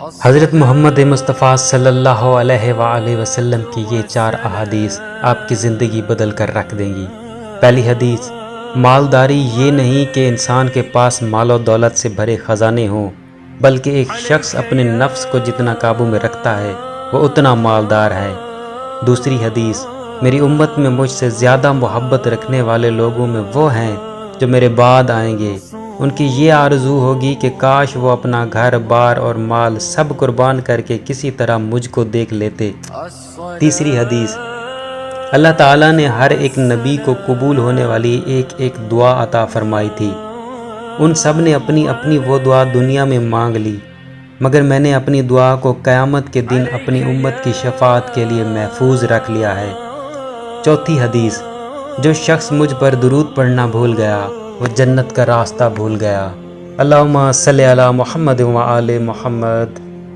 حضرت محمد مصطفیٰ صلی اللہ علیہ وآلہ وسلم کی یہ 4 احادیث آپ کی زندگی بدل کر رکھ دیں گی۔ پہلی حدیث، مالداری یہ نہیں کہ انسان کے پاس مال و دولت سے بھرے خزانے ہوں، بلکہ ایک شخص اپنے نفس کو جتنا قابو میں رکھتا ہے وہ اتنا مالدار ہے۔ دوسری حدیث، میری امت میں مجھ سے زیادہ محبت رکھنے والے لوگوں میں وہ ہیں جو میرے بعد آئیں گے، ان کی یہ آرزو ہوگی کہ کاش وہ اپنا گھر بار اور مال سب قربان کر کے کسی طرح مجھ کو دیکھ لیتے۔ تیسری حدیث، اللہ تعالیٰ نے ہر ایک نبی کو قبول ہونے والی ایک دعا عطا فرمائی تھی، ان سب نے اپنی اپنی وہ دعا دنیا میں مانگ لی، مگر میں نے اپنی دعا کو قیامت کے دن اپنی امت کی شفاعت کے لیے محفوظ رکھ لیا ہے۔ چوتھی حدیث، جو شخص مجھ پر درود پڑھنا بھول گیا وہ جنت کا راستہ بھول گیا۔ اللہم صلی علی محمد و آل محمد۔